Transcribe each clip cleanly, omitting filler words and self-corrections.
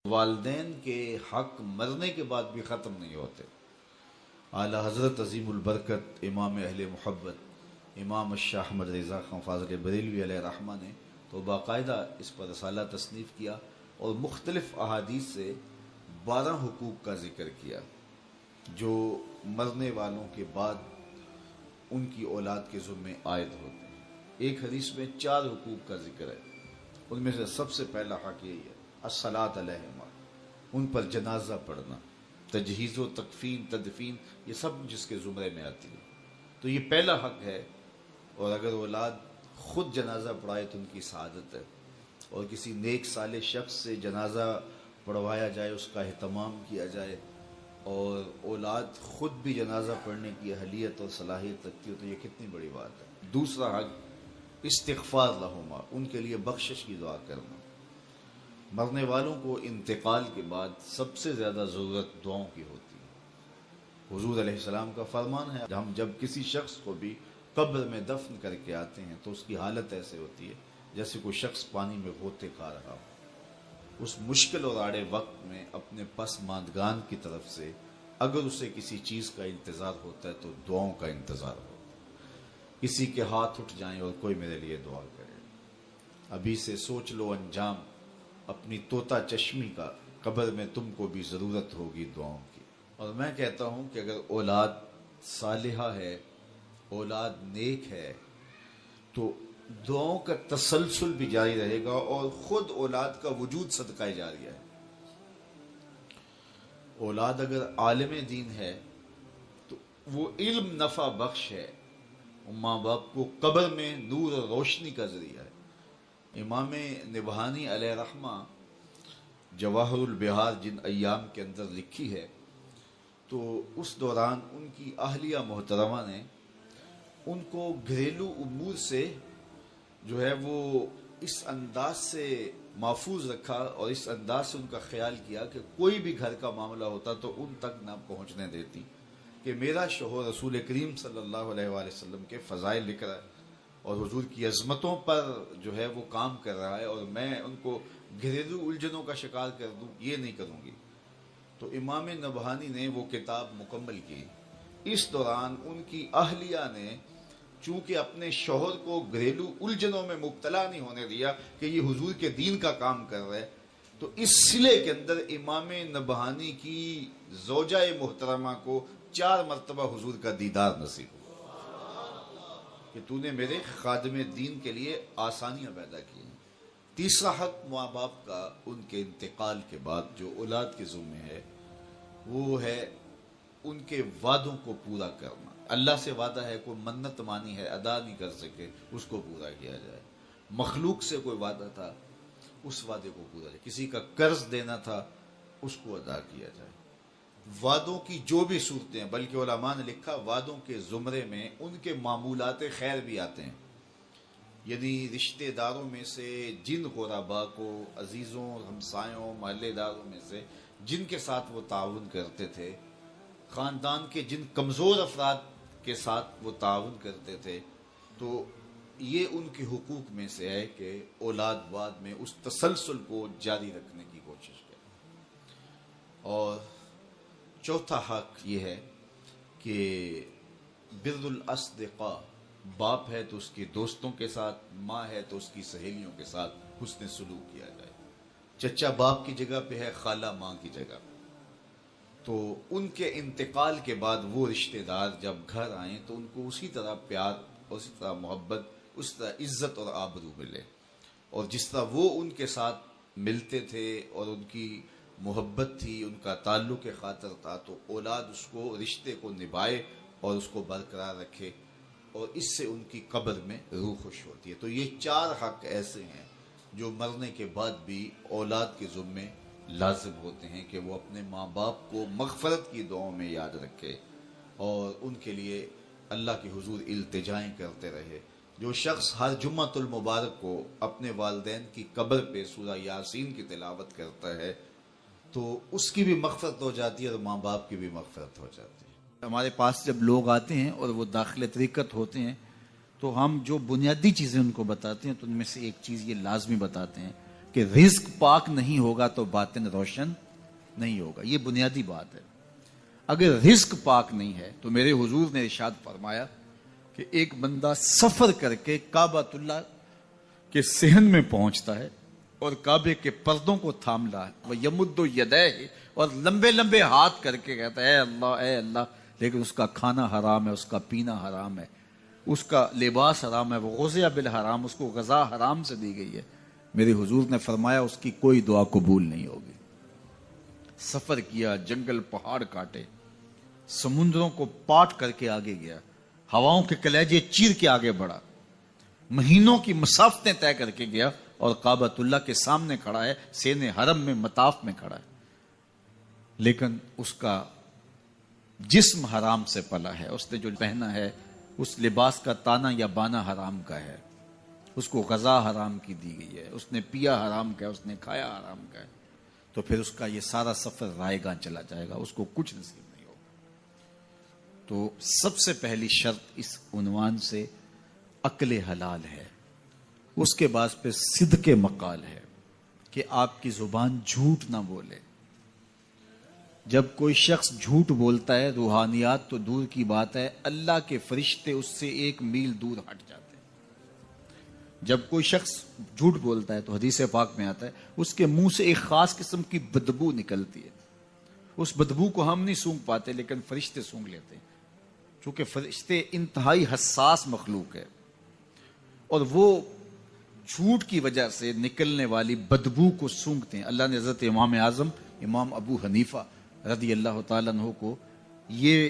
والدین کے حق مرنے کے بعد بھی ختم نہیں ہوتے۔ اعلیٰ حضرت عظیم البرکت امام اہل محبت امام الشاہ احمد رضا خان فاضل بریلوی علیہ رحمہ نے تو باقاعدہ اس پر رسالہ تصنیف کیا اور مختلف احادیث سے 12 حقوق کا ذکر کیا جو مرنے والوں کے بعد ان کی اولاد کے ذمے عائد ہوتے ہیں۔ ایک حدیث میں 4 حقوق کا ذکر ہے، ان میں سے سب سے پہلا حق یہی ہے الصلاۃ علیہما، ان پر جنازہ پڑھنا، تجہیز و تکفین تدفین یہ سب جس کے زمرے میں آتی ہے، تو یہ پہلا حق ہے۔ اور اگر اولاد خود جنازہ پڑھائے تو ان کی سعادت ہے، اور کسی نیک صالح شخص سے جنازہ پڑھوایا جائے، اس کا اہتمام کیا جائے، اور اولاد خود بھی جنازہ پڑھنے کی اہلیت اور صلاحیت رکھتی ہو تو یہ کتنی بڑی بات ہے۔ دوسرا حق استغفار لہما، ان کے لیے بخشش کی دعا کرنا۔ مرنے والوں کو انتقال کے بعد سب سے زیادہ ضرورت دعاؤں کی ہوتی ہے۔ حضور علیہ السلام کا فرمان ہے، ہم جب کسی شخص کو بھی قبر میں دفن کر کے آتے ہیں تو اس کی حالت ایسے ہوتی ہے جیسے کوئی شخص پانی میں غوطے کھا رہا ہو۔ اس مشکل اور آڑے وقت میں اپنے پسماندگان کی طرف سے اگر اسے کسی چیز کا انتظار ہوتا ہے تو دعاؤں کا انتظار ہوتا ہے۔ کسی کے ہاتھ اٹھ جائیں اور کوئی میرے لیے دعا کرے، ابھی سے سوچ لو انجام اپنی طوطا چشمی کا، قبر میں تم کو بھی ضرورت ہوگی دعاؤں کی۔ اور میں کہتا ہوں کہ اگر اولاد صالحہ ہے، اولاد نیک ہے، تو دعاؤں کا تسلسل بھی جاری رہے گا، اور خود اولاد کا وجود صدقہ جاریہ ہے۔ اولاد اگر عالم دین ہے تو وہ علم نفع بخش ہے، ماں باپ کو قبر میں نور اور روشنی کا ذریعہ ہے۔ امام نبہانی علیہ رحمہ جواہر البحار جن ایام کے اندر لکھی ہے، تو اس دوران ان کی اہلیہ محترمہ نے ان کو گھریلو امور سے جو ہے وہ اس انداز سے محفوظ رکھا اور اس انداز سے ان کا خیال کیا کہ کوئی بھی گھر کا معاملہ ہوتا تو ان تک نہ پہنچنے دیتی، کہ میرا شوہر رسول کریم صلی اللہ علیہ وآلہ وسلم کے فضائل لکھ رہا ہے اور حضور کی عظمتوں پر جو ہے وہ کام کر رہا ہے، اور میں ان کو گھریلو الجھنوں کا شکار کر دوں، یہ نہیں کروں گی۔ تو امام نبہانی نے وہ کتاب مکمل کی۔ اس دوران ان کی اہلیہ نے چونکہ اپنے شوہر کو گھریلو الجھنوں میں مبتلا نہیں ہونے دیا کہ یہ حضور کے دین کا کام کر رہے، تو اس صلے کے اندر امام نبہانی کی زوجہ محترمہ کو 4 مرتبہ حضور کا دیدار نصیب ہوا کہ تو نے میرے خادم دین کے لیے آسانیاں پیدا کی ہیں۔ تیسرا حق ماں باپ کا ان کے انتقال کے بعد جو اولاد کے ذمہ ہے، وہ ہے ان کے وعدوں کو پورا کرنا۔ اللہ سے وعدہ ہے، کوئی منت مانی ہے ادا نہیں کر سکے، اس کو پورا کیا جائے۔ مخلوق سے کوئی وعدہ تھا، اس وعدے کو پورا جائے۔ کسی کا قرض دینا تھا، اس کو ادا کیا جائے۔ وعدوں کی جو بھی صورتیں ہیں، بلکہ علماء نے لکھا وعدوں کے زمرے میں ان کے معمولات خیر بھی آتے ہیں، یعنی رشتہ داروں میں سے جن غرباء کو، عزیزوں، ہمسایوں، محلے داروں میں سے جن کے ساتھ وہ تعاون کرتے تھے، خاندان کے جن کمزور افراد کے ساتھ وہ تعاون کرتے تھے، تو یہ ان کے حقوق میں سے ہے کہ اولاد بعد میں اس تسلسل کو جاری رکھنے کی کوشش کرے۔ اور چوتھا حق یہ ہے کہ بر الاصدقاء، باپ ہے تو اس کے دوستوں کے ساتھ، ماں ہے تو اس کی سہیلیوں کے ساتھ حسن سلوک کیا جائے۔ چچا باپ کی جگہ پہ ہے، خالہ ماں کی جگہ پہ، تو ان کے انتقال کے بعد وہ رشتہ دار جب گھر آئیں تو ان کو اسی طرح پیار اور اسی طرح محبت، اس طرح عزت اور آبرو ملے، اور جس طرح وہ ان کے ساتھ ملتے تھے اور ان کی محبت تھی، ان کا تعلق خاطر تھا، تو اولاد اس کو رشتے کو نبھائے اور اس کو برقرار رکھے، اور اس سے ان کی قبر میں روح خوش ہوتی ہے۔ تو یہ 4 حق ایسے ہیں جو مرنے کے بعد بھی اولاد کے ذمے لازم ہوتے ہیں کہ وہ اپنے ماں باپ کو مغفرت کی دعاؤں میں یاد رکھے اور ان کے لیے اللہ کے حضور التجائیں کرتے رہے۔ جو شخص ہر جمعۃ المبارک کو اپنے والدین کی قبر پہ سورہ یاسین کی تلاوت کرتا ہے تو اس کی بھی مغفرت ہو جاتی ہے اور ماں باپ کی بھی مغفرت ہو جاتی ہے۔ ہمارے پاس جب لوگ آتے ہیں اور وہ داخل طریقت ہوتے ہیں تو ہم جو بنیادی چیزیں ان کو بتاتے ہیں تو ان میں سے ایک چیز یہ لازمی بتاتے ہیں کہ رزق پاک نہیں ہوگا تو باطن روشن نہیں ہوگا. یہ بنیادی بات ہے. اگر رزق پاک نہیں ہے تو میرے حضور نے ارشاد فرمایا کہ ایک بندہ سفر کر کے کعبۃ اللہ کے صحن میں پہنچتا ہے اور کعبے کے پردوں کو تھام رہا ہے, وہ یمد یدیہ, اور لمبے لمبے ہاتھ کر کے کہتا ہے اے اللہ, لیکن اس کا کھانا حرام ہے, اس کا پینا حرام ہے, اس کا لباس حرام ہے, وہ غزیہ بالحرام, اس کو غذا حرام سے دی گئی ہے. میرے حضور نے فرمایا اس کی کوئی دعا قبول نہیں ہوگی. سفر کیا, جنگل پہاڑ کاٹے, سمندروں کو پاٹ کر کے آگے گیا, ہواؤں کے کلیجے چیر کے آگے بڑھا, مہینوں کی مسافتیں طے کر کے گیا اور کعبۃ اللہ کے سامنے کھڑا ہے, سین حرم میں مطاف میں کھڑا ہے, لیکن اس کا جسم حرام سے پلا ہے. اس نے جو پہنا ہے اس لباس کا تانا یا بانا حرام کا ہے, اس کو غذا حرام کی دی گئی ہے, اس نے پیا حرام کا ہے, اس نے کھایا حرام کا ہے, تو پھر اس کا یہ سارا سفر رائے گاں چلا جائے گا, اس کو کچھ نصیب نہیں ہوگا. تو سب سے پہلی شرط اس عنوان سے عقل حلال ہے. اس کے بعد پہ صدق مقال ہے کہ آپ کی زبان جھوٹ نہ بولے. جب کوئی شخص جھوٹ بولتا ہے, روحانیات تو دور کی بات ہے, اللہ کے فرشتے اس سے 1 میل دور ہٹ جاتے ہیں. جب کوئی شخص جھوٹ بولتا ہے تو حدیث پاک میں آتا ہے اس کے منہ سے ایک خاص قسم کی بدبو نکلتی ہے. اس بدبو کو ہم نہیں سونگھ پاتے لیکن فرشتے سونگھ لیتے ہیں, چونکہ فرشتے انتہائی حساس مخلوق ہے, اور وہ جھوٹ کی وجہ سے نکلنے والی بدبو کو سونگھتے ہیں. اللہ نے حضرت امام اعظم امام ابو حنیفہ رضی اللہ تعالیٰ عنہ کو یہ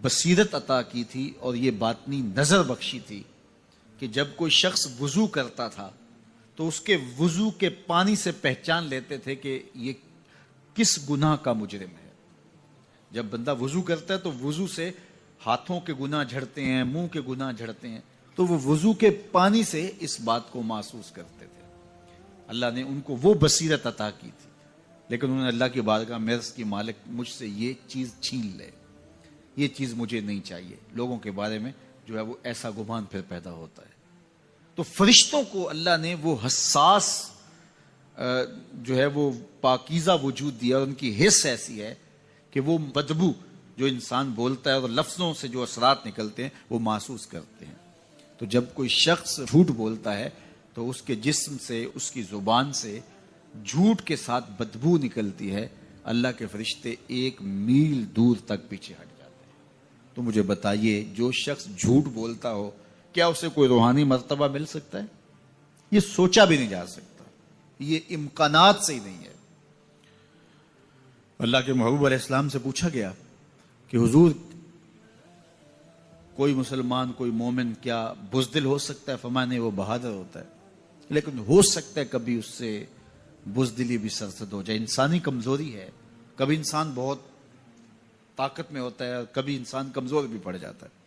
بصیرت عطا کی تھی اور یہ باطنی نظر بخشی تھی کہ جب کوئی شخص وضو کرتا تھا تو اس کے وضو کے پانی سے پہچان لیتے تھے کہ یہ کس گناہ کا مجرم ہے. جب بندہ وضو کرتا ہے تو وضو سے ہاتھوں کے گناہ جھڑتے ہیں, منہ کے گناہ جھڑتے ہیں, تو وہ وضو کے پانی سے اس بات کو محسوس کرتے تھے. اللہ نے ان کو وہ بصیرت عطا کی تھی, لیکن انہوں نے اللہ کی بارگاہ میں عرض کی مالک مجھ سے یہ چیز چھین لے, یہ چیز مجھے نہیں چاہیے. لوگوں کے بارے میں جو ہے وہ ایسا گمان پھر پیدا ہوتا ہے. تو فرشتوں کو اللہ نے وہ حساس جو ہے وہ پاکیزہ وجود دیا, اور ان کی حس ایسی ہے کہ وہ بدبو جو انسان بولتا ہے اور لفظوں سے جو اثرات نکلتے ہیں وہ محسوس کرتے ہیں. تو جب کوئی شخص جھوٹ بولتا ہے تو اس کے جسم سے, اس کی زبان سے جھوٹ کے ساتھ بدبو نکلتی ہے. اللہ کے فرشتے 1 میل دور تک پیچھے ہٹ جاتے ہیں. تو مجھے بتائیے, جو شخص جھوٹ بولتا ہو کیا اسے کوئی روحانی مرتبہ مل سکتا ہے؟ یہ سوچا بھی نہیں جا سکتا, یہ امکانات سے ہی نہیں ہے. اللہ کے محبوب علیہ السلام سے پوچھا گیا کہ حضور کوئی مسلمان, کوئی مومن کیا بزدل ہو سکتا ہے؟ فرمایا نہیں, وہ بہادر ہوتا ہے, لیکن ہو سکتا ہے کبھی اس سے بزدلی بھی سرزد ہو جائے. انسانی کمزوری ہے, کبھی انسان بہت طاقت میں ہوتا ہے اور کبھی انسان کمزور بھی پڑ جاتا ہے.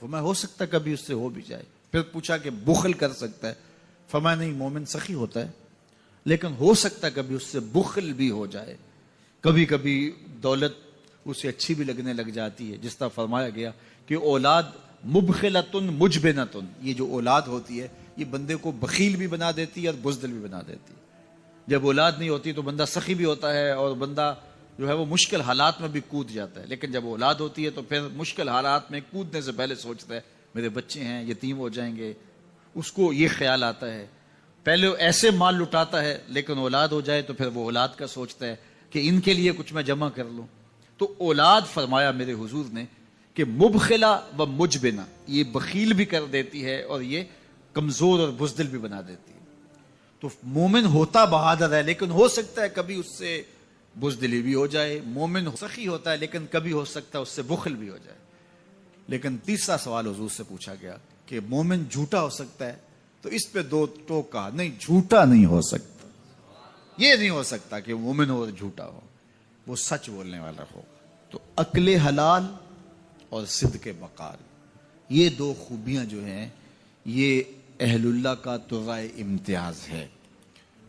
فرمایا ہو سکتا ہے کبھی اس سے ہو بھی جائے. پھر پوچھا کہ بخل کر سکتا ہے؟ فرمایا نہیں, مومن سخی ہوتا ہے لیکن ہو سکتا ہے کبھی اس سے بخل بھی ہو جائے. کبھی کبھی دولت اسے اچھی بھی لگنے لگ جاتی ہے, جس طرح فرمایا گیا کہ اولاد مبخلتن مجبنتن, یہ جو اولاد ہوتی ہے یہ بندے کو بخیل بھی بنا دیتی ہے اور بزدل بھی بنا دیتی ہے. جب اولاد نہیں ہوتی تو بندہ سخی بھی ہوتا ہے اور بندہ جو ہے وہ مشکل حالات میں بھی کود جاتا ہے, لیکن جب اولاد ہوتی ہے تو پھر مشکل حالات میں کودنے سے پہلے سوچتا ہے میرے بچے ہیں یتیم ہو جائیں گے. اس کو یہ خیال آتا ہے, پہلے ایسے مال لٹاتا ہے لیکن اولاد ہو جائے تو پھر وہ اولاد کا سوچتا ہے کہ ان کے لیے کچھ میں جمع کر لوں. تو اولاد فرمایا میرے حضور نے کہ مبخلہ و مجبنہ, یہ بخیل بھی کر دیتی ہے اور یہ کمزور اور بزدل بھی بنا دیتی ہے. تو مومن ہوتا بہادر ہے لیکن ہو سکتا ہے کبھی اس سے بزدلی بھی ہو جائے. مومن سخی ہوتا ہے لیکن کبھی ہو سکتا ہے اس سے بخل بھی ہو جائے. لیکن تیسرا سوال حضور سے پوچھا گیا کہ مومن جھوٹا ہو سکتا ہے؟ تو اس پہ 2 ٹوک کہا, نہیں جھوٹا نہیں ہو سکتا. یہ نہیں ہو سکتا کہ مومن ہو اور جھوٹا ہو, وہ سچ بولنے والا ہو. تو عقل حلال اور صدق مقال, یہ 2 خوبیاں جو ہیں یہ اہل اللہ کا ترائے امتیاز ہے,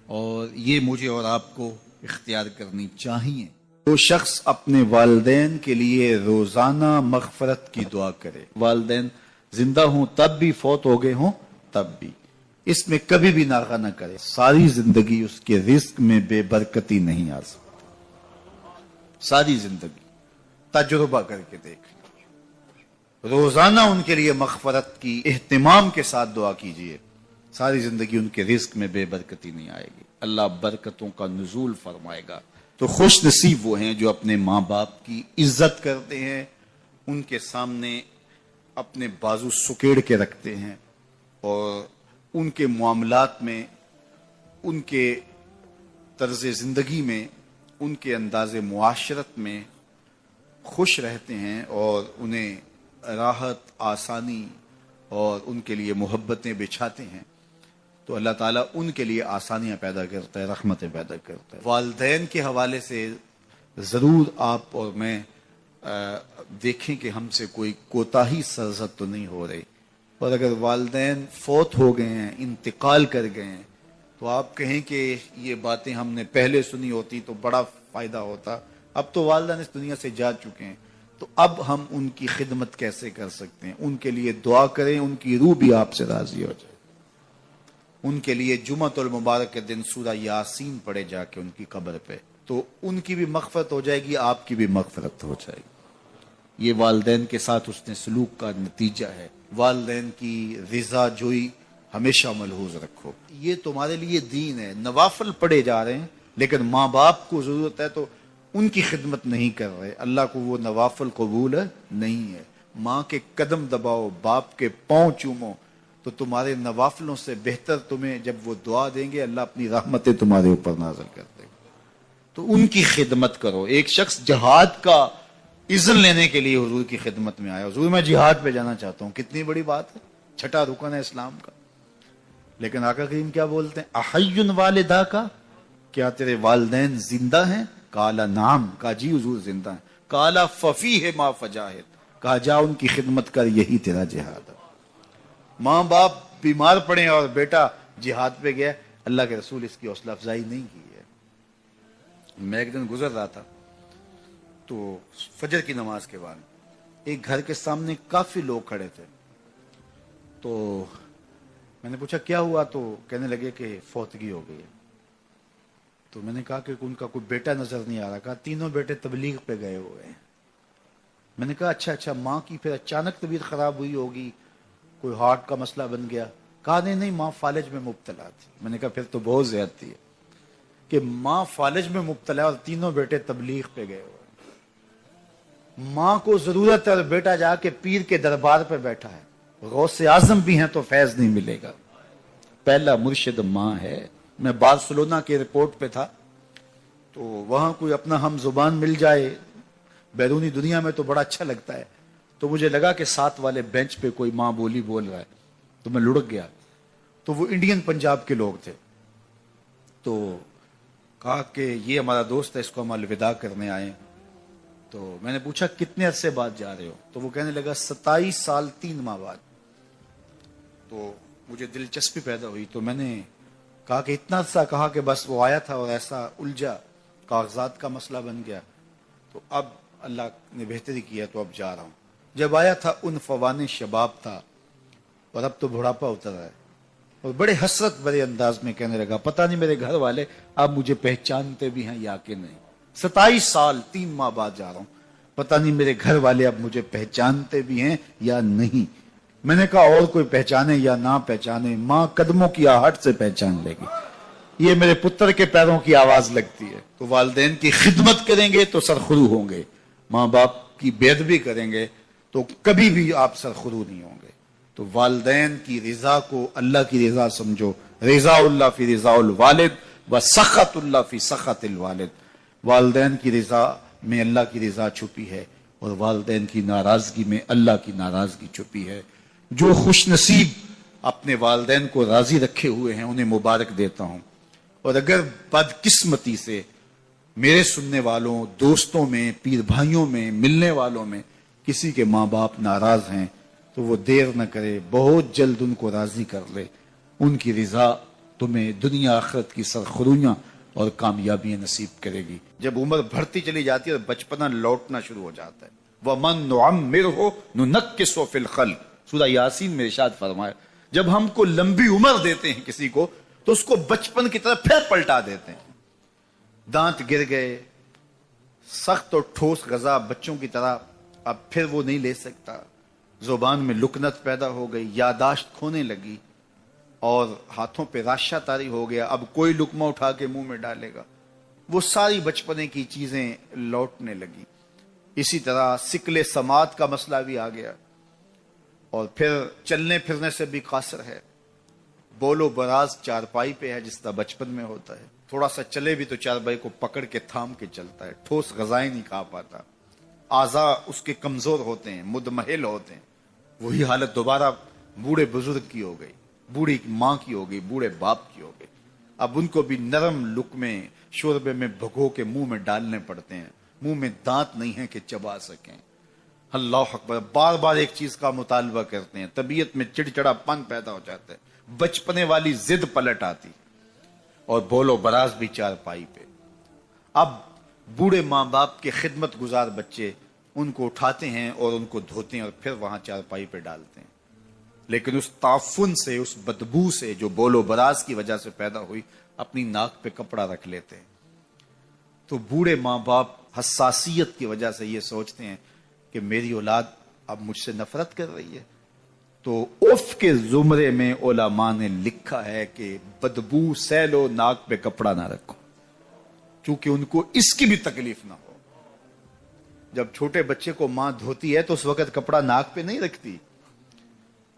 اور یہ مجھے اور آپ کو اختیار کرنی چاہیے. تو شخص اپنے والدین کے لیے روزانہ مغفرت کی دعا کرے, والدین زندہ ہوں تب بھی, فوت ہو گئے ہوں تب بھی. اس میں کبھی بھی ناغہ نہ کرے، ساری زندگی اس کے رزق میں بے برکتی نہیں آ سکتی، ساری زندگی تجربہ کر کے دیکھ۔ روزانہ ان کے لیے مغفرت کی اہتمام کے ساتھ دعا کیجئے، ساری زندگی ان کے رزق میں بے برکتی نہیں آئے گی، اللہ برکتوں کا نزول فرمائے گا۔ تو خوش نصیب وہ ہیں جو اپنے ماں باپ کی عزت کرتے ہیں، ان کے سامنے اپنے بازو سکیڑ کے رکھتے ہیں، اور ان کے معاملات میں، ان کے طرز زندگی میں، ان کے انداز معاشرت میں خوش رہتے ہیں، اور انہیں راحت، آسانی اور ان کے لیے محبتیں بچھاتے ہیں، تو اللہ تعالیٰ ان کے لیے آسانیاں پیدا کرتا ہے، رحمتیں پیدا کرتا ہے۔ والدین کے حوالے سے ضرور آپ اور میں دیکھیں کہ ہم سے کوئی کوتاہی سرزد تو نہیں ہو رہی، اور اگر والدین فوت ہو گئے ہیں، انتقال کر گئے ہیں، تو آپ کہیں کہ یہ باتیں ہم نے پہلے سنی ہوتی تو بڑا فائدہ ہوتا، اب تو والدین اس دنیا سے جا چکے ہیں، تو اب ہم ان کی خدمت کیسے کر سکتے ہیں؟ ان کے لیے دعا کریں، ان کی روح بھی آپ سے راضی ہو جائے۔ ان کے لیے جمعۃ المبارک کے دن سورہ یاسین پڑھے جا کے ان کی قبر پہ، تو ان کی بھی مغفرت ہو جائے گی، آپ کی بھی مغفرت ہو جائے گی۔ یہ والدین کے ساتھ اس نے سلوک کا نتیجہ ہے۔ والدین کی رضا جوئی ہمیشہ ملحوظ رکھو، یہ تمہارے لیے دین ہے۔ نوافل پڑھے جا رہے ہیں، لیکن ماں باپ کو ضرورت ہے تو ان کی خدمت نہیں کر رہے، اللہ کو وہ نوافل قبول نہیں ہے۔ ماں کے قدم دباؤ، باپ کے پاؤں چومو، تو تمہارے نوافلوں سے بہتر تمہیں جب وہ دعا دیں گے، اللہ اپنی رحمتیں تمہارے اوپر نازل کر دے گا، تو ان کی خدمت کرو۔ ایک شخص جہاد کا اذن لینے کے لیے حضور کی خدمت میں آیا، حضور میں جہاد پہ جانا چاہتا ہوں، کتنی بڑی بات ہے، چھٹا رکن ہے اسلام کا۔ لیکن آقا کریم کیا بولتے ہیں؟ احی والدہ کا، کیا تیرے والدین زندہ ہیں؟ کالا نعم، کہا جی حضور زندہ ہیں۔ کالا ففیہ ما فجاہد، کہا جا ان کی خدمت کر، یہی تیرا جہاد ہے۔ ماں باپ بیمار پڑے اور بیٹا جہاد پہ گیا، اللہ کے رسول اس کی حوصلہ افزائی نہیں کی ہے۔ میں ایک دن گزر رہا تھا تو فجر کی نماز کے بعد ایک گھر کے سامنے کافی لوگ کھڑے تھے، تو میں نے پوچھا کیا ہوا، تو کہنے لگے کہ فوتگی ہو گئی ہے۔ تو میں نے کہا کہ ان کا کوئی بیٹا نظر نہیں آ رہا، کہا تینوں بیٹے تبلیغ پہ گئے ہوئے ہیں۔ میں نے کہا اچھا ماں کی پھر اچانک طبیعت خراب ہوئی ہوگی، کوئی ہارٹ کا مسئلہ بن گیا؟ کہا نہیں ماں فالج میں مبتلا تھی۔ میں نے کہا پھر تو بہت زیادتی ہے کہ ماں فالج میں مبتلا اور تینوں بیٹے تبلیغ پہ گئے ہوئے ہیں۔ ماں کو ضرورت ہے اور بیٹا جا کے پیر کے دربار پہ بیٹھا ہے، غوث اعظم بھی ہیں تو فیض نہیں ملے گا۔ پہلا مرشد ماں ہے۔ میں بارسلونا کے ایئرپورٹ پہ تھا، تو وہاں کوئی اپنا ہم زبان مل جائے بیرونی دنیا میں تو بڑا اچھا لگتا ہے، تو مجھے لگا کہ ساتھ والے بینچ پہ کوئی ماں بولی بول رہا ہے، تو میں لڑک گیا۔ تو وہ انڈین پنجاب کے لوگ تھے، تو کہا کہ یہ ہمارا دوست ہے، اس کو ہم الوداع کرنے آئے۔ تو میں نے پوچھا کتنے عرصے بعد جا رہے ہو؟ تو وہ کہنے لگا 27 سال 3 ماہ بعد۔ تو مجھے دلچسپی پیدا ہوئی، تو میں نے کہا کہ اتنا عرصہ؟ کہا کہ بس وہ آیا تھا اور ایسا الجھا، کاغذات کا مسئلہ بن گیا، تو اب اللہ نے بہتری کیا تو اب جا رہا ہوں۔ جب آیا تھا ان فوان شباب تھا، اور اب تو بڑھاپا اتر رہا ہے، اور بڑے حسرت بڑے انداز میں کہنے لگا پتہ نہیں میرے گھر والے اب مجھے پہچانتے بھی ہیں یا کہ نہیں، 27 سال 3 ماہ بعد جا رہا ہوں، پتہ نہیں میرے گھر والے اب مجھے پہچانتے بھی ہیں یا نہیں۔ میں نے کہا اور کوئی پہچانے یا نہ پہچانے، ماں قدموں کی آہٹ سے پہچان لے گی، یہ میرے پتر کے پیروں کی آواز لگتی ہے۔ تو والدین کی خدمت کریں گے تو سرخرو ہوں گے، ماں باپ کی بے ادبی کریں گے تو کبھی بھی آپ سرخرو نہیں ہوں گے۔ تو والدین کی رضا کو اللہ کی رضا سمجھو، رضا اللہ فی رضا الوالد و سخط اللہ فی سخط الوالد۔ والدین کی رضا میں اللہ کی رضا چھپی ہے، اور والدین کی ناراضگی میں اللہ کی ناراضگی چھپی ہے۔ جو خوش نصیب اپنے والدین کو راضی رکھے ہوئے ہیں انہیں مبارک دیتا ہوں، اور اگر بدقسمتی سے میرے سننے والوں، دوستوں میں، پیر بھائیوں میں، ملنے والوں میں کسی کے ماں باپ ناراض ہیں تو وہ دیر نہ کرے، بہت جلد ان کو راضی کر لے۔ ان کی رضا تمہیں دنیا آخرت کی سرخرویاں اور کامیابیاں نصیب کرے گی۔ جب عمر بڑھتی چلی جاتی ہے اور بچپنا لوٹنا شروع ہو جاتا ہے، وَمَن نُعَمِّرْهُ نُنَكِّسُهُ فِي الْخَلْقِ، سورہ یاسین میں ارشاد فرمایا جب ہم کو لمبی عمر دیتے ہیں کسی کو تو اس کو بچپن کی طرف پھر پلٹا دیتے ہیں. دانت گر گئے, سخت اور ٹھوس غذا بچوں کی طرح اب پھر وہ نہیں لے سکتا, زبان میں لکنت پیدا ہو گئی, یاداشت کھونے لگی اور ہاتھوں پہ راشہ طاری ہو گیا, اب کوئی لقمہ اٹھا کے منہ میں ڈالے گا, وہ ساری بچپنے کی چیزیں لوٹنے لگی. اسی طرح سکل سماعت کا مسئلہ بھی آ گیا, اور پھر چلنے پھرنے سے بھی قاصر ہے, بول و براز چارپائی پہ ہے جس طرح بچپن میں ہوتا ہے, تھوڑا سا چلے بھی تو چارپائی کو پکڑ کے تھام کے چلتا ہے, ٹھوس غذائیں نہیں کھا پاتا, اعضاء اس کے کمزور ہوتے ہیں, مدمحل ہوتے ہیں. وہی حالت دوبارہ بوڑھے بزرگ کی ہو گئی, بوڑھی ماں کی ہو گئی, بوڑھے باپ کی ہو گئی. اب ان کو بھی نرم لقمے شوربے میں بھگو کے منہ میں ڈالنے پڑتے ہیں, منہ میں دانت نہیں ہے کہ چبا سکیں. اللہ اکبر, بار بار ایک چیز کا مطالبہ کرتے ہیں, طبیعت میں چڑچڑا پن پیدا ہو جاتا ہے, بچپنے والی ضد پلٹ آتی, اور بولو براز بھی چارپائی پہ. اب بوڑھے ماں باپ کے خدمت گزار بچے ان کو اٹھاتے ہیں اور ان کو دھوتے ہیں اور پھر وہاں چارپائی پہ ڈالتے ہیں, لیکن اس تعفن سے, اس بدبو سے جو بولو براز کی وجہ سے پیدا ہوئی, اپنی ناک پہ کپڑا رکھ لیتے ہیں. تو بوڑھے ماں باپ حساسیت کی وجہ سے یہ سوچتے ہیں کہ میری اولاد اب مجھ سے نفرت کر رہی ہے, تو اف کے زمرے میں علماء نے لکھا ہے کہ بدبو سہ لو, ناک پہ کپڑا نہ رکھو, چونکہ ان کو اس کی بھی تکلیف نہ ہو. جب چھوٹے بچے کو ماں دھوتی ہے تو اس وقت کپڑا ناک پہ نہیں رکھتی,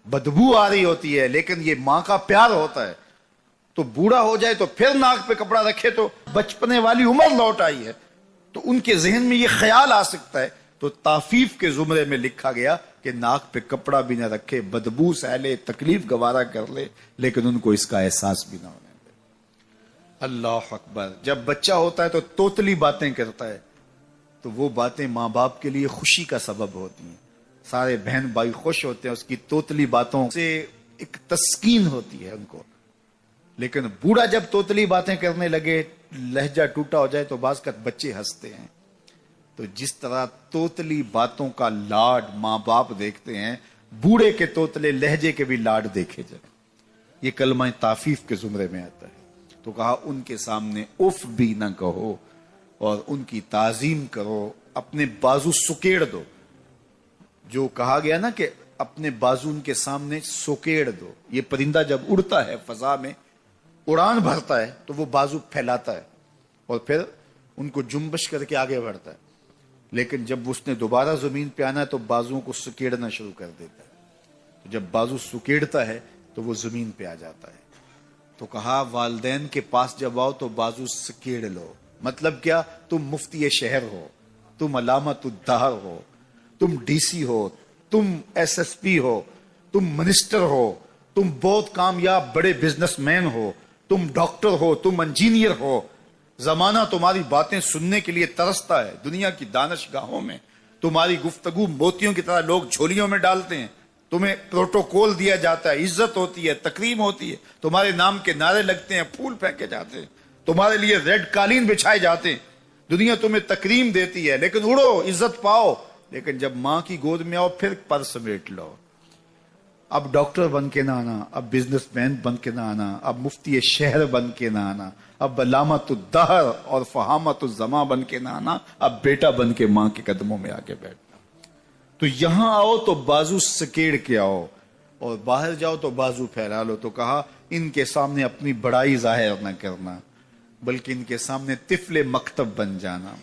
بدبو آ رہی ہوتی ہے, لیکن یہ ماں کا پیار ہوتا ہے. تو بوڑھا ہو جائے تو پھر ناک پہ کپڑا رکھے تو بچپنے والی عمر لوٹ آئی ہے, تو ان کے ذہن میں یہ خیال آ سکتا ہے. تو تعفیف کے زمرے میں لکھا گیا کہ ناک پہ کپڑا بھی نہ رکھے, بدبو سہ لے, تکلیف گوارا کر لے, لیکن ان کو اس کا احساس بھی نہ ہونے دے. اللہ اکبر. جب بچہ ہوتا ہے تو توتلی باتیں کرتا ہے, تو وہ باتیں ماں باپ کے لیے خوشی کا سبب ہوتی ہیں, سارے بہن بھائی خوش ہوتے ہیں, اس کی توتلی باتوں سے ایک تسکین ہوتی ہے ان کو. لیکن بوڑھا جب توتلی باتیں کرنے لگے, لہجہ ٹوٹا ہو جائے, تو بعض کا بچے ہنستے ہیں. تو جس طرح توتلی باتوں کا لاڈ ماں باپ دیکھتے ہیں, بوڑھے کے توتلے لہجے کے بھی لاڈ دیکھے جائیں. یہ کلمہ تعفیف کے زمرے میں آتا ہے. تو کہا ان کے سامنے اف بھی نہ کہو اور ان کی تعظیم کرو, اپنے بازو سکیڑ دو. جو کہا گیا نا کہ اپنے بازو ان کے سامنے سکیڑ دو, یہ پرندہ جب اڑتا ہے فضا میں, اڑان بھرتا ہے تو وہ بازو پھیلاتا ہے اور پھر ان کو جنبش کر کے آگے بڑھتا ہے, لیکن جب اس نے دوبارہ زمین پہ آنا ہے تو بازوؤں کو سکیڑنا شروع کر دیتا ہے. تو جب بازو سکیڑتا ہے تو وہ زمین پہ آ جاتا ہے. تو کہا والدین کے پاس جب آؤ تو بازو سکیڑ لو. مطلب کیا؟ تم مفتی شہر ہو, تم علامت الدہر ہو, تم ڈی سی ہو, تم ایس ایس پی ہو, تم منسٹر ہو, تم بہت کامیاب بڑے بزنس مین ہو, تم ڈاکٹر ہو, تم انجینئر ہو, زمانہ تمہاری باتیں سننے کے لیے ترستا ہے. دنیا کی دانش گاہوں میں تمہاری گفتگو موتیوں کی طرح لوگ جھولیوں میں ڈالتے ہیں, تمہیں پروٹوکول دیا جاتا ہے, عزت ہوتی ہے, تکریم ہوتی ہے, تمہارے نام کے نعرے لگتے ہیں, پھول پھینکے جاتے ہیں, تمہارے لیے ریڈ قالین بچھائے جاتے ہیں, دنیا تمہیں تکریم دیتی ہے, لیکن اڑو, عزت پاؤ. لیکن جب ماں کی گود میں آؤ پھر پر سمیٹ لو. اب ڈاکٹر بن کے نہ آنا, اب بزنس مین بن کے نہ آنا, اب مفتی شہر بن کے نہ آنا, اب علامت الدہر اور فہامت الزماں بن کے نہ آنا, اب بیٹا بن کے ماں کے قدموں میں آ کے بیٹھنا. تو یہاں آؤ تو بازو سکیڑ کے آؤ, اور باہر جاؤ تو بازو پھیلا لو. تو کہا ان کے سامنے اپنی بڑائی ظاہر نہ کرنا, بلکہ ان کے سامنے طفل مکتب بن جانا,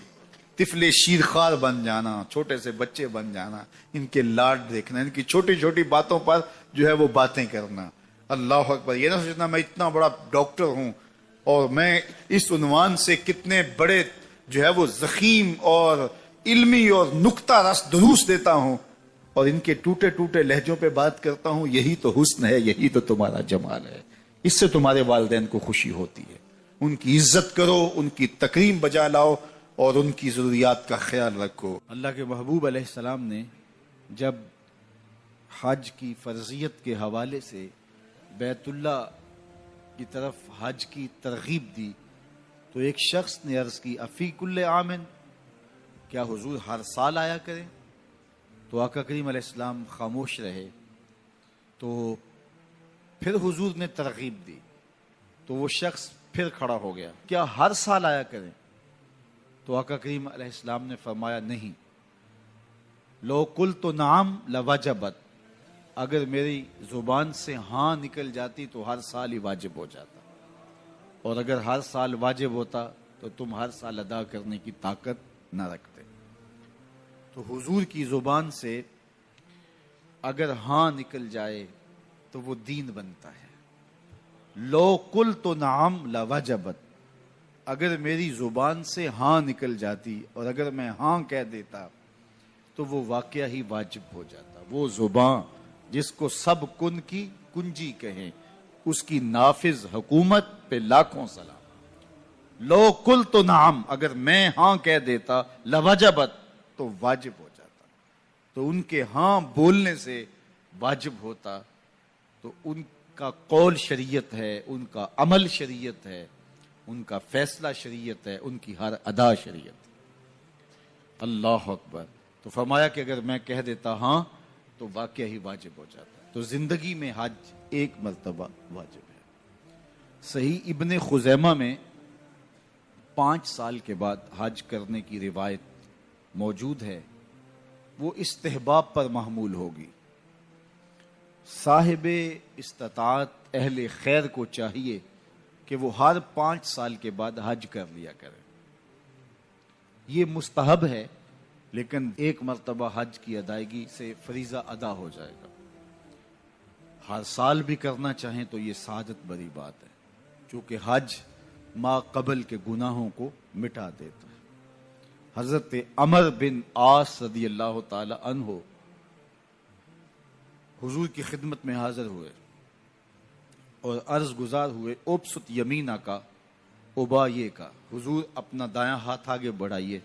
طفل شیرخوار بن جانا, چھوٹے سے بچے بن جانا, ان کے لاڈ دیکھنا, ان کی چھوٹی چھوٹی باتوں پر جو ہے وہ باتیں کرنا. اللہ اکبر. یہ نہ سوچنا میں اتنا بڑا ڈاکٹر ہوں اور میں اس عنوان سے کتنے بڑے جو ہے وہ ضخیم اور علمی اور نکتہ رس دروس دیتا ہوں, اور ان کے ٹوٹے ٹوٹے لہجوں پہ بات کرتا ہوں. یہی تو حسن ہے, یہی تو تمہارا جمال ہے. اس سے تمہارے والدین کو خوشی ہوتی ہے. ان کی عزت کرو, ان کی تکریم بجا لاؤ, اور ان کی ضروریات کا خیال رکھو. اللہ کے محبوب علیہ السلام نے جب حج کی فرضیت کے حوالے سے بیت اللہ کی طرف حج کی ترغیب دی تو ایک شخص نے عرض کی, افی کل عامن, کیا حضور ہر سال آیا کریں؟ تو آقا کریم علیہ السلام خاموش رہے. تو پھر حضور نے ترغیب دی تو وہ شخص پھر کھڑا ہو گیا، کیا ہر سال آیا کریں؟ تو آقا کریم علیہ السلام نے فرمایا نہیں، لو قلت نعم لوجبت، اگر میری زبان سے ہاں نکل جاتی تو ہر سال ہی واجب ہو جاتا، اور اگر ہر سال واجب ہوتا تو تم ہر سال ادا کرنے کی طاقت نہ رکھتے۔ تو حضور کی زبان سے اگر ہاں نکل جائے تو وہ دین بنتا ہے۔ لو قلت نعم لوجبت، اگر میری زبان سے ہاں نکل جاتی اور اگر میں ہاں کہہ دیتا تو وہ واقعہ ہی واجب ہو جاتا۔ وہ زبان جس کو سب کن کی کنجی کہیں، اس کی نافذ حکومت پہ لاکھوں سلام۔ لو قلت نعم، اگر میں ہاں کہہ دیتا، لوجبت، تو واجب ہو جاتا۔ تو ان کے ہاں بولنے سے واجب ہوتا، تو ان کا قول شریعت ہے، ان کا عمل شریعت ہے، ان کا فیصلہ شریعت ہے، ان کی ہر ادا شریعت ہے۔ اللہ اکبر۔ تو فرمایا کہ اگر میں کہہ دیتا ہاں تو واقعہ ہی واجب ہو جاتا۔ تو زندگی میں حج ایک مرتبہ واجب ہے۔ صحیح ابن خزیمہ میں 5 سال کے بعد حج کرنے کی روایت موجود ہے، وہ استحباب پر محمول ہوگی۔ صاحب استطاعت اہل خیر کو چاہیے کہ وہ ہر 5 سال کے بعد حج کر لیا کرے۔ یہ مستحب ہے، لیکن ایک مرتبہ حج کی ادائیگی سے فریضہ ادا ہو جائے گا۔ ہر سال بھی کرنا چاہیں تو یہ سعادت بری بات ہے، چونکہ حج ما قبل کے گناہوں کو مٹا دیتا ہے۔ حضرت عمر بن عاص رضی اللہ تعالی عنہ حضور کی خدمت میں حاضر ہوئے اور عرض گزار ہوئے، اوبسط یمینہ کا ابایے کا، حضور اپنا دایاں ہاتھ آگے بڑھائیے،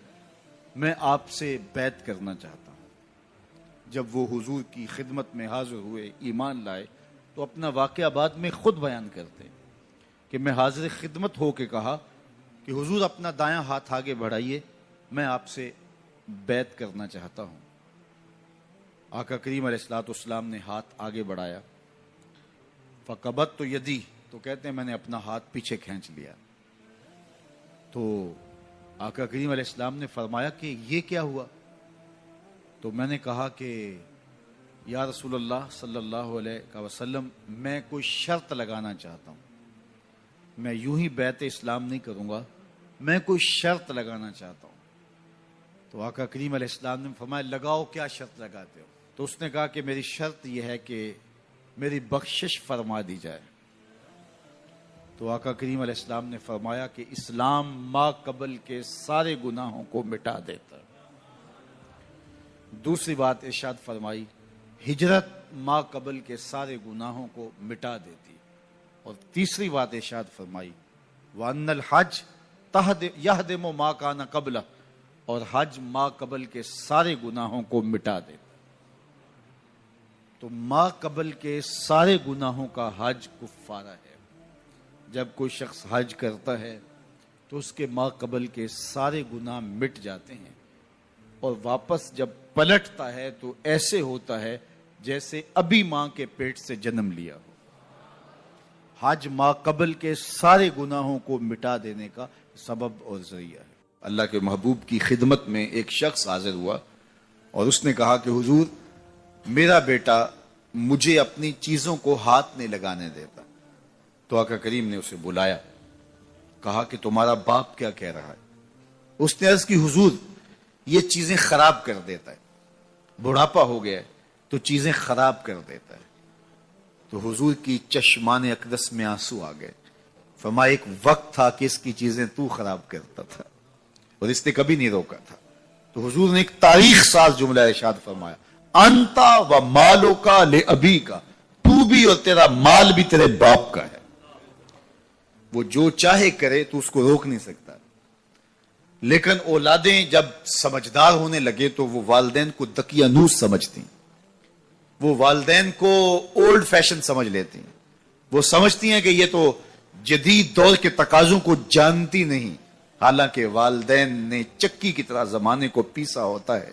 میں آپ سے بیعت کرنا چاہتا ہوں۔ جب وہ حضور کی خدمت میں حاضر ہوئے، ایمان لائے، تو اپنا واقعہ بعد میں خود بیان کرتے کہ میں حاضر خدمت ہو کے کہا کہ حضور اپنا دایاں ہاتھ آگے بڑھائیے، میں آپ سے بیعت کرنا چاہتا ہوں۔ آقا کریم علیہ الصلوۃ والسلام نے ہاتھ آگے بڑھایا، فقبضت تو یدی، تو کہتے ہیں میں نے اپنا ہاتھ پیچھے کھینچ لیا۔ تو آقا کریم علیہ السلام نے فرمایا کہ یہ کیا ہوا؟ تو میں نے کہا کہ یا رسول اللہ صلی اللہ علیہ وسلم، میں کوئی شرط لگانا چاہتا ہوں، میں یوں ہی بیعت اسلام نہیں کروں گا، میں کوئی شرط لگانا چاہتا ہوں۔ تو آقا کریم علیہ السلام نے فرمایا لگاؤ، کیا شرط لگاتے ہو؟ تو اس نے کہا کہ میری شرط یہ ہے کہ میری بخشش فرما دی جائے۔ تو آقا کریم علیہ السلام نے فرمایا کہ اسلام ما قبل کے سارے گناہوں کو مٹا دیتا ہے۔ دوسری بات ارشاد فرمائی، ہجرت ما قبل کے سارے گناہوں کو مٹا دیتی۔ اور تیسری بات ارشاد فرمائی، وَأَنَّ الْحَجَّ يَهْدِمُ مَا كَانَ قَبْلَهُ، اور حج ما قبل کے سارے گناہوں کو مٹا دیتا۔ تو ما قبل کے سارے گناہوں کا حج کفارہ ہے۔ جب کوئی شخص حج کرتا ہے تو اس کے ما قبل کے سارے گناہ مٹ جاتے ہیں، اور واپس جب پلٹتا ہے تو ایسے ہوتا ہے جیسے ابھی ماں کے پیٹ سے جنم لیا ہو۔ حج ما قبل کے سارے گناہوں کو مٹا دینے کا سبب اور ذریعہ ہے۔ اللہ کے محبوب کی خدمت میں ایک شخص حاضر ہوا اور اس نے کہا کہ حضور، میرا بیٹا مجھے اپنی چیزوں کو ہاتھ نہیں لگانے دیتا۔ تو آقا کریم نے اسے بلایا، کہا کہ تمہارا باپ کیا کہہ رہا ہے؟ اس نے عرض کی حضور، یہ چیزیں خراب کر دیتا ہے، بڑھاپا ہو گیا ہے تو چیزیں خراب کر دیتا ہے۔ تو حضور کی چشمان اقدس میں آنسو آ گئے، فرمایا ایک وقت تھا کہ اس کی چیزیں تو خراب کرتا تھا اور اس نے کبھی نہیں روکا تھا۔ تو حضور نے ایک تاریخ ساز جملہ ارشاد فرمایا، انتا و مالو کا لے ابی کا، تو بھی اور تیرا مال بھی تیرے باپ کا ہے۔ وہ جو چاہے کرے تو اس کو روک نہیں سکتا، لیکن اولادیں جب سمجھدار ہونے لگے تو وہ والدین کو دقیانوس سمجھتی ہیں، وہ والدین کو اولڈ فیشن سمجھ لیتی ہیں، وہ سمجھتی ہیں کہ یہ تو جدید دور کے تقاضوں کو جانتی نہیں، حالانکہ والدین نے چکی کی طرح زمانے کو پیسا ہوتا ہے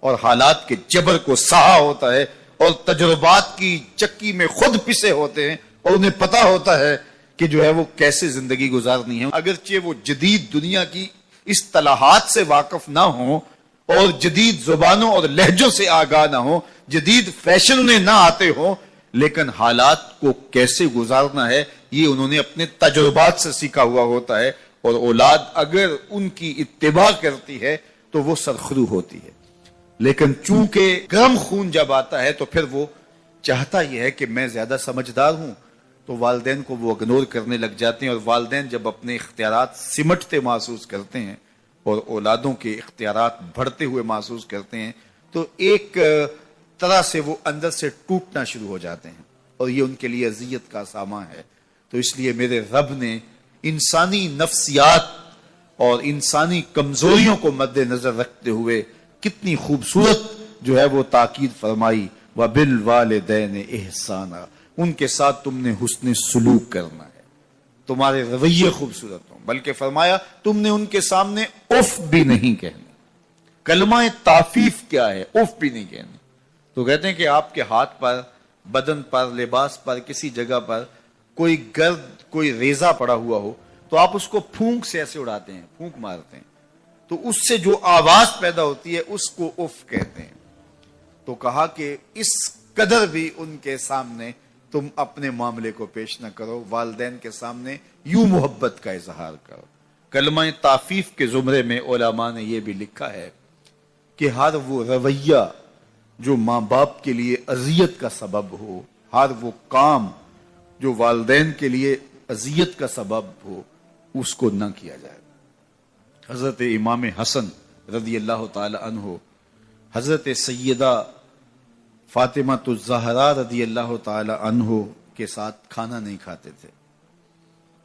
اور حالات کے جبر کو سہا ہوتا ہے، اور تجربات کی چکی میں خود پسے ہوتے ہیں اور انہیں پتا ہوتا ہے کہ جو ہے وہ کیسے زندگی گزارنی ہے. اگرچہ وہ جدید دنیا کی اصطلاحات سے واقف نہ ہوں اور جدید زبانوں اور لہجوں سے آگاہ نہ ہوں، جدید فیشن انہیں نہ آتے ہوں، لیکن حالات کو کیسے گزارنا ہے یہ انہوں نے اپنے تجربات سے سیکھا ہوا ہوتا ہے. اور اولاد اگر ان کی اتباع کرتی ہے تو وہ سرخرو ہوتی ہے. لیکن چونکہ گرم خون جب آتا ہے تو پھر وہ چاہتا یہ ہے کہ میں زیادہ سمجھدار ہوں، تو والدین کو وہ اگنور کرنے لگ جاتے ہیں. اور والدین جب اپنے اختیارات سمٹتے محسوس کرتے ہیں اور اولادوں کے اختیارات بڑھتے ہوئے محسوس کرتے ہیں تو ایک طرح سے وہ اندر سے ٹوٹنا شروع ہو جاتے ہیں، اور یہ ان کے لیے اذیت کا سامان ہے. تو اس لیے میرے رب نے انسانی نفسیات اور انسانی کمزوریوں کو مد نظر رکھتے ہوئے کتنی خوبصورت جو ہے وہ تاکید فرمائی، وَبِالْوَالِدَيْنِ إِحْسَانًا، ان کے ساتھ تم نے حسن سلوک کرنا ہے، تمہارے رویے خوبصورت ہوں. بلکہ فرمایا تم نے ان کے سامنے اف بھی نہیں کہنی. کلمہ تعفیف کیا ہے؟ اف بھی نہیں کہنی. تو کہتے ہیں کہ آپ کے ہاتھ پر، بدن پر، لباس پر، کسی جگہ پر کوئی گرد، کوئی ریزہ پڑا ہوا ہو تو آپ اس کو پھونک سے ایسے اڑاتے ہیں، پھونک مارتے ہیں، تو اس سے جو آواز پیدا ہوتی ہے اس کو اف کہتے ہیں. تو کہا کہ اس قدر بھی ان کے سامنے تم اپنے معاملے کو پیش نہ کرو، والدین کے سامنے یوں محبت کا اظہار کرو. کلمہ تعفیف کے زمرے میں علماء نے یہ بھی لکھا ہے کہ ہر وہ رویہ جو ماں باپ کے لیے اذیت کا سبب ہو، ہر وہ کام جو والدین کے لیے اذیت کا سبب ہو، اس کو نہ کیا جائے. حضرت امام حسن رضی اللہ تعالی عنہ حضرت سیدہ فاطمہ الزہرا رضی اللہ تعالی عنہ کے ساتھ کھانا نہیں کھاتے تھے.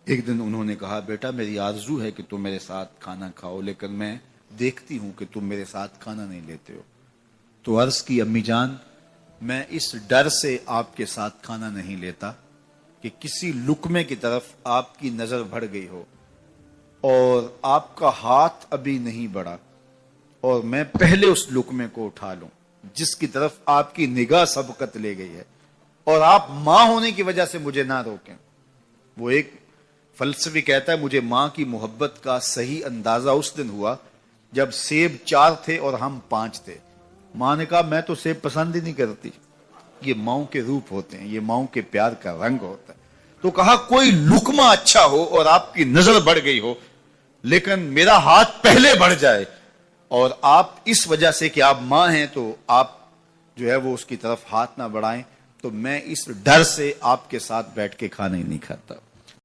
ایک دن انہوں نے کہا بیٹا میری آرزو ہے کہ تم میرے ساتھ کھانا کھاؤ، لیکن میں دیکھتی ہوں کہ تم میرے ساتھ کھانا نہیں لیتے ہو. تو عرض کی امی جان میں اس ڈر سے آپ کے ساتھ کھانا نہیں لیتا کہ کسی لقمے کی طرف آپ کی نظر بڑھ گئی ہو اور آپ کا ہاتھ ابھی نہیں بڑھا اور میں پہلے اس لقمے کو اٹھا لوں جس کی طرف آپ کی نگاہ سبقت لے گئی ہے، اور آپ ماں ہونے کی وجہ سے مجھے نہ روکیں. وہ ایک فلسفی کہتا ہے مجھے ماں کی محبت کا صحیح اندازہ اس دن ہوا جب سیب 4 تھے اور ہم 5 تھے. ماں نے کہا میں تو سیب پسند ہی نہیں کرتی. یہ ماؤں کے روپ ہوتے ہیں، یہ ماؤں کے پیار کا رنگ ہوتا ہے. تو کہا کوئی لقمہ اچھا ہو اور آپ کی نظر بڑھ گئی ہو لیکن میرا ہاتھ پہلے بڑھ جائے اور آپ اس وجہ سے کہ آپ ماں ہیں تو آپ جو ہے وہ اس کی طرف ہاتھ نہ بڑھائیں، تو میں اس ڈر سے آپ کے ساتھ بیٹھ کے کھانا ہی نہیں کھاتا.